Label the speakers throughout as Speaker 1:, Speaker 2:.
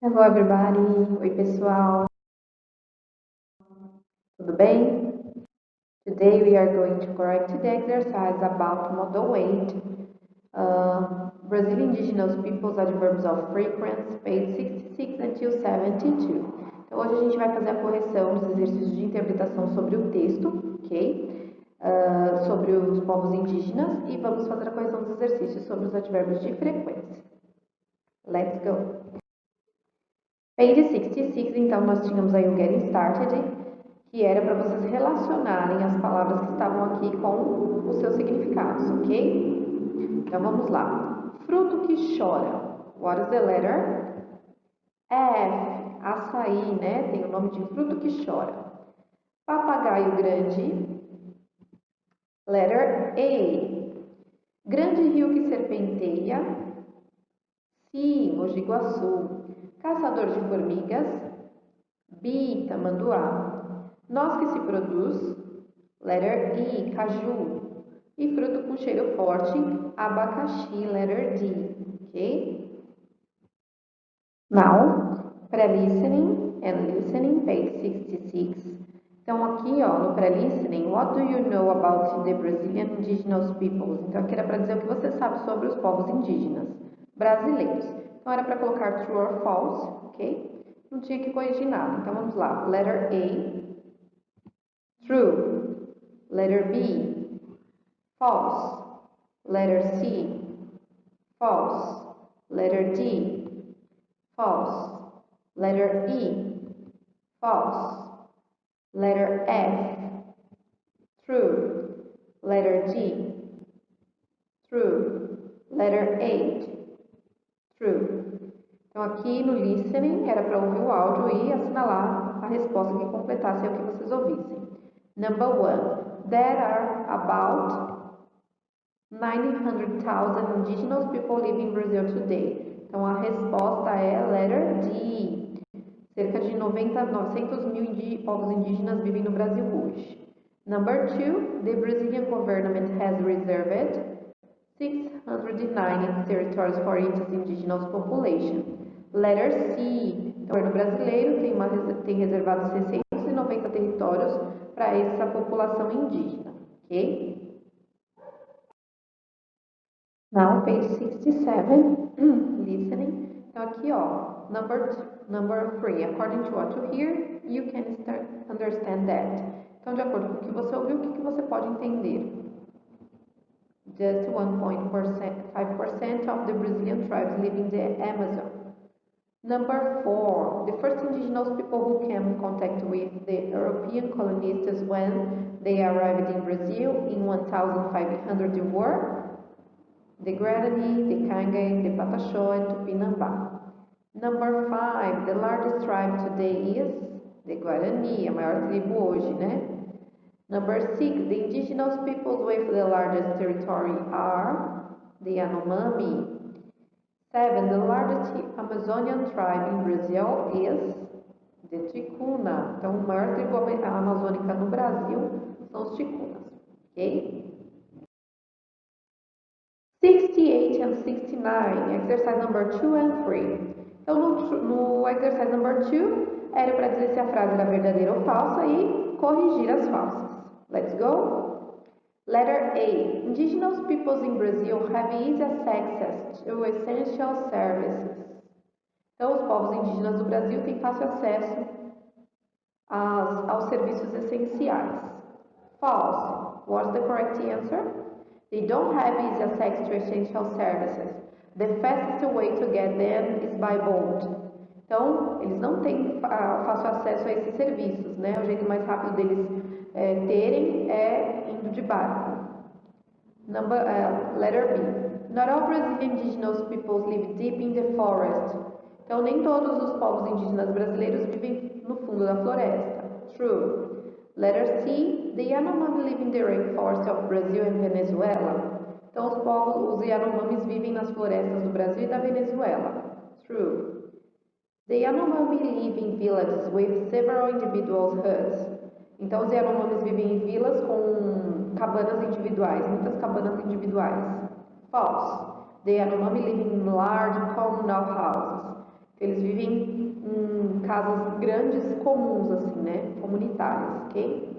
Speaker 1: Hello everybody, oi pessoal, tudo bem? Today we are going to correct the exercise about modal 8, Brazilian Indigenous Peoples Adverbs of Frequency, page 66 until 72. Então hoje a gente vai fazer a correção dos exercícios de interpretação sobre o texto, ok? Sobre os povos indígenas e vamos fazer a correção dos exercícios sobre os advérbios de frequência. Let's go! Page 66, então, nós tínhamos aí o Getting Started, que era para vocês relacionarem as palavras que estavam aqui com os seus significados, ok? Então, vamos lá. Fruto que chora. What is the letter? F. Açaí, né? Tem o nome de fruto que chora. Papagaio grande. Letter A. Grande rio que serpenteia. C. Mogi Guaçu. Caçador de formigas. B. Tamanduá. Noz que se produz. Letter E. Caju. E fruto com cheiro forte. Abacaxi. Letter D. Ok? Now, pré-listening and listening, page 66. Então, aqui, ó, no pré-listening, what do you know about the Brazilian indigenous peoples? Então, aqui era para dizer o que você sabe sobre os povos indígenas brasileiros. Então, era para colocar true or false, ok? Não tinha que corrigir nada. Então, vamos lá. Letter A, true. Letter B, false. Letter C, false. Letter D, false. Letter E, false. Letter F, true. Letter G, true. Letter H, true. Então, aqui no listening, era para ouvir o áudio e assinalar a resposta que completasse o que vocês ouvissem. Number 1. There are about 900,000 indigenous people living in Brazil today. Então, a resposta é letter D. Cerca de 900 mil povos indígenas vivem no Brasil hoje. Number 2. The Brazilian government has reserved 690 territories for its indigenous population. Letter C. Então, o governo brasileiro tem reservado 690 territórios para essa população indígena. Ok? Now, page 67, listening. Então, aqui, ó, number 3. According to what you hear, you can understand that. Então, de acordo com o que você ouviu, o que você pode entender? Just 1.5% of the Brazilian tribes live in the Amazon. Number 4. The first indigenous people who came in contact with the European colonists when they arrived in Brazil in 1500 were the Guarani, the Kangai, the Pataxó, and Tupinambá. Number 5. The largest tribe today is the Guarani, a maior tribo hoje, né? Number 6. The indigenous peoples with the largest territory are the Yanomami. 7. The largest Amazonian tribe in Brazil is the Ticuna. Então, a maior tribo amazônica no Brasil são os Ticunas. Ok? 68 and 69. Exercise number 2 and 3. Então, no exercise number 2, era para dizer se a frase era verdadeira ou falsa e corrigir as falsas. Let's go. Letter A. Indigenous peoples in Brazil have easy access to essential services. Então, os povos indígenas do Brasil têm fácil acesso aos serviços essenciais. False. What's the correct answer? They don't have easy access to essential services. The fastest way to get them is by boat. Então, eles não têm fácil acesso a esses serviços, né? O jeito mais rápido deles terem é indo de barco. Letter B. Not all Brazilian indigenous peoples live deep in the forest. Então, nem todos os povos indígenas brasileiros vivem no fundo da floresta. True. Letter C. The Yanomami live in the rainforest of Brazil and Venezuela. Então, os Yanomamis vivem nas florestas do Brasil e da Venezuela. True. The Yanomami live in villages with several individual huts. Então, os Yanomamis vivem em vilas com cabanas individuais, muitas cabanas individuais. False. The Yanomami live in large communal houses. Eles vivem casas grandes comuns, assim, né? Comunitárias, ok?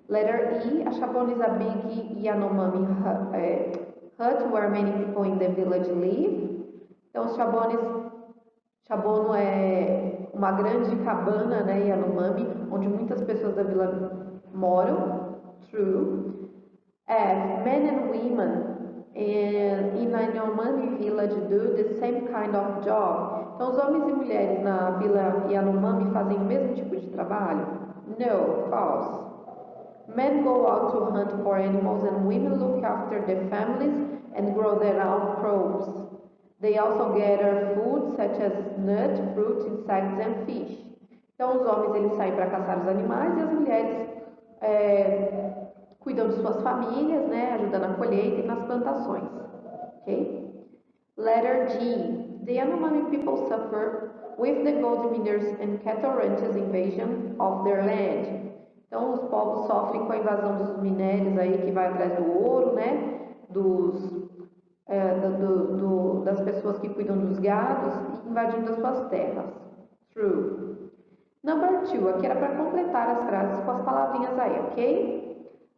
Speaker 1: Letter E, a Shabon is a big Yanomami hut where many people in the village live. Então, Shabono é uma grande cabana, né, Yanomami, onde muitas pessoas da vila moram. True. F, men and women in a Yanomami village do the same kind of job. Então, os homens e mulheres na vila Yanomami fazem o mesmo tipo de trabalho? No, false. Men go out to hunt for animals and women look after their families and grow their own crops. They also gather food such as nuts, fruit, insects and fish. Então os homens eles saem para caçar os animais e as mulheres cuidam de suas famílias, né, ajudando na colheita e nas plantações. Okay? Letter G. The Yanomami people suffer with the gold miners and cattle ranchers invasion of their land. Então, os povos sofrem com a invasão dos minérios aí que vai atrás do ouro, né? Das pessoas que cuidam dos gados e invadindo as suas terras. True. Number 2, aqui era para completar as frases com as palavrinhas aí, ok?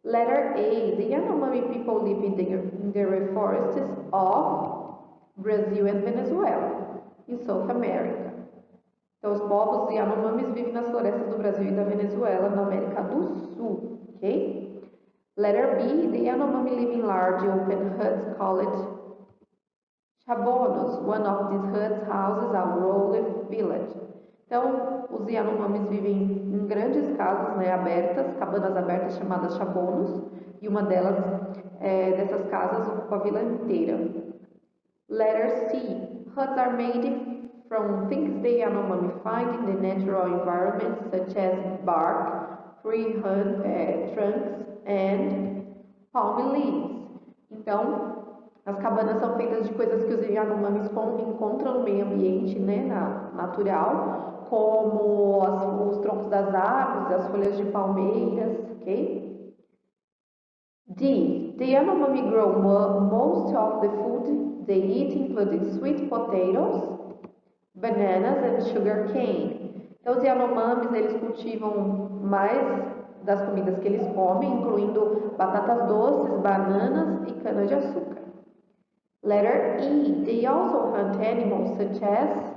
Speaker 1: Letter A. The Yanomami people live in the rainforests of Brazil and Venezuela, in South America. Então, os povos Yanomamis vivem nas florestas do Brasil e da Venezuela, na América do Sul, ok? Letter B, the Yanomami live in large open huts called chabonos. One of these huts houses a rural village. Então, os Yanomamis vivem em grandes casas, né, abertas, cabanas abertas chamadas chabonos, e uma dessas casas ocupa a vila inteira. Letter C, huts are made from things the Yanomami find in the natural environment, such as bark, tree trunks, and palm leaves. Então, as cabanas são feitas de coisas que os Yanomamis encontram no meio ambiente, né, natural, como os troncos das árvores, as folhas de palmeiras, ok? D. The Yanomami grow most of the food they eat, including sweet potatoes, bananas and sugar cane. Então, os Yanomamis, eles cultivam mais das comidas que eles comem, incluindo batatas doces, bananas e cana-de-açúcar. Letter E. They also hunt animals such as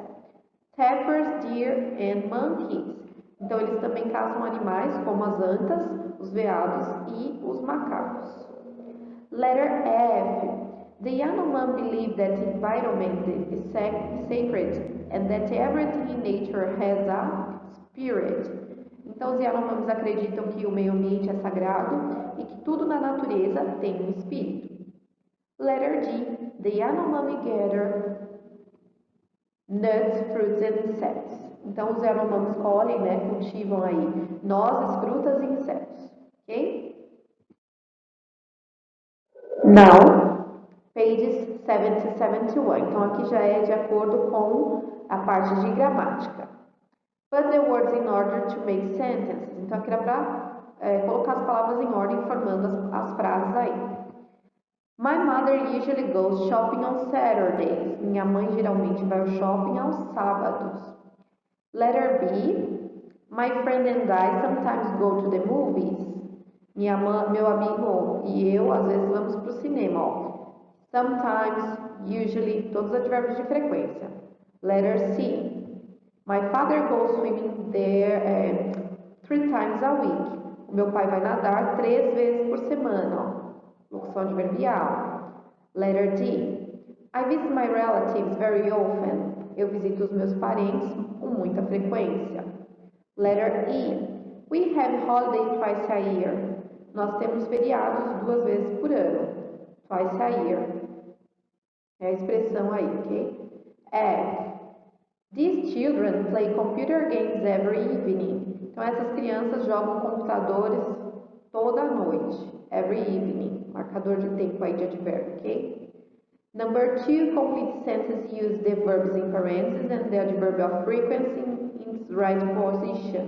Speaker 1: tapirs, deer and monkeys. Então, eles também caçam animais como as antas, os veados e os macacos. Letter F. The Yanomami believe that environment is sacred and that everything in nature has a spirit. Então, os Yanomamis acreditam que o meio ambiente é sagrado e que tudo na natureza tem um espírito. Letter G. The Yanomami gather nuts, fruits and insects. Então, os Yanomamis colhem, né, cultivam aí nozes, frutas e insetos. Ok? Now, pages 70 e 71. Então, aqui já é de acordo com a parte de gramática. Put the words in order to make sentences. Então, aqui era para colocar as palavras em ordem, formando as frases aí. My mother usually goes shopping on Saturdays. Minha mãe geralmente vai ao shopping aos sábados. Letter B. My friend and I sometimes go to the movies. Meu amigo e eu, às vezes, vamos para o cinema. Ó. Sometimes, usually, todos os advérbios de frequência. Letter C. My father goes swimming there 3 times a week. O meu pai vai nadar 3 vezes por semana. Ó. Locução adverbial. Letter D. I visit my relatives very often. Eu visito os meus parentes com muita frequência. Letter E. We have holiday twice a year. Nós temos feriados 2 vezes por ano. Twice a year. É a expressão aí, ok? F. These children play computer games every evening. Então, essas crianças jogam computadores toda noite. Every evening. Marcador de tempo aí de advérbio, ok? Number 2, complete sentence use the verbs in parentheses and the adverb of frequency in its right position.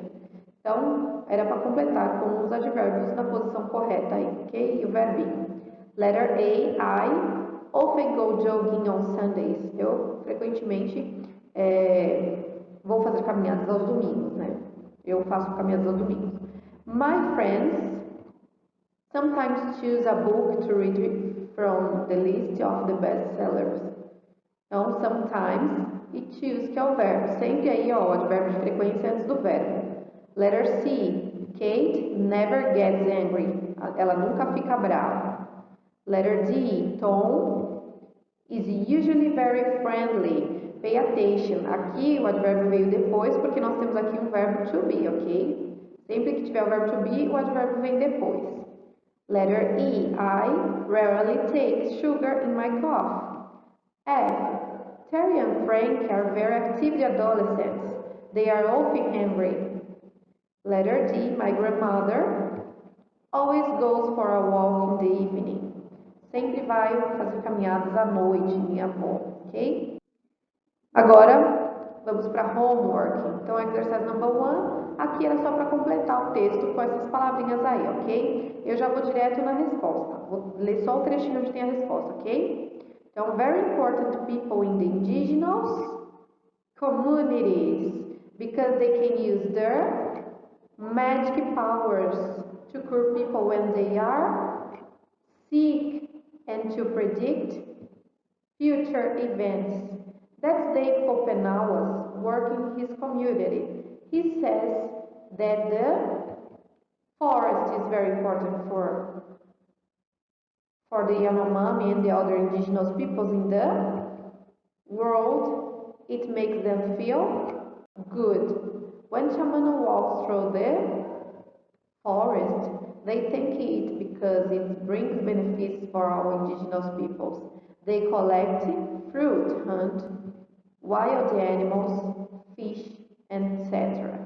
Speaker 1: Então, era para completar com os advérbios na posição correta aí, ok? E o verbinho. Letter A, I often go jogging on Sundays. Eu, frequentemente, vou fazer caminhadas aos domingos, né? Eu faço caminhadas aos domingos. My friends sometimes choose a book to read from the list of the bestsellers. Então, sometimes e choose, que é o verbo. Sempre aí, ó, o advérbio de frequência antes do verbo. Letter C. Kate never gets angry. Ela nunca fica brava. Letter D. Tom is usually very friendly. Pay attention. Aqui o advérbio veio depois porque nós temos aqui um verbo to be, ok? Sempre que tiver o verbo to be, o advérbio vem depois. Letter E. I rarely take sugar in my coffee. F. Terry and Frank are very active adolescents. They are often angry. Letter D. My grandmother always goes for a walk in the evening. Sempre vai fazer caminhadas à noite, minha avó, ok? Agora, vamos para homework. Então, exercise number 1, aqui era só para completar o texto com essas palavrinhas aí, ok? Eu já vou direto na resposta. Vou ler só o trechinho onde tem a resposta, ok? Então, very important people in the indigenous communities because they can use their magic powers to cure people when they are sick and to predict future events. That's Dave Kopenawa's work in his community. He says that the forest is very important for the Yanomami and the other indigenous peoples in the world. It makes them feel good. When shaman walks through the forest, they thank it because it brings benefits for our indigenous peoples. They collect fruit, hunt wild animals, fish, etc.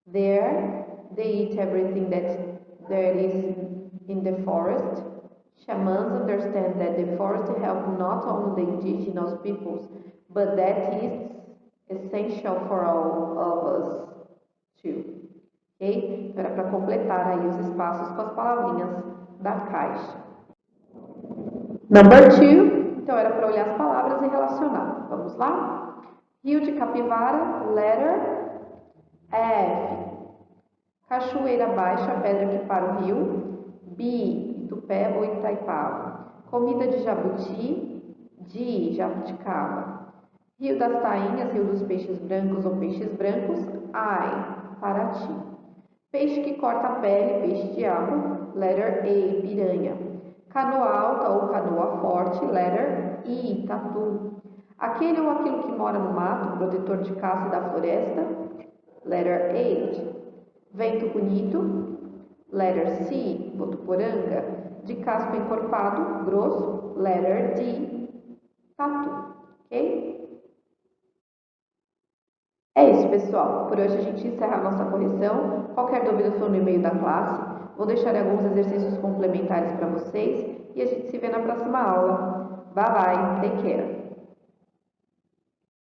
Speaker 1: There, they eat everything that there is in the forest. Shamans understand that the forest helps not only the indigenous peoples, but that is essential for all of us too. Ok? Então era para completar aí os espaços com as palavrinhas da caixa. Number 2. Então, era para olhar as palavras e relacionar. Vamos lá? Rio de Capivara, letter F. Cachoeira Baixa, pedra que para o rio. B. Itupé ou Itaipava. Comida de jabuti. D. Jabuticaba. Rio das Tainhas, rio dos peixes brancos ou peixes brancos. I. Paraty. Peixe que corta a pele, peixe-diabo. Letter A. Piranha. Canoa alta ou canoa forte, letter I, tatu. Aquele ou aquilo que mora no mato, protetor de caça da floresta, letter H. Vento bonito, letter C, votuporanga. De casco encorpado, grosso, letter D, tatu. Ok? É isso, pessoal. Por hoje a gente encerra a nossa correção. Qualquer dúvida sobre o e-mail da classe. Vou deixar alguns exercícios complementares para vocês e a gente se vê na próxima aula. Bye bye, take care.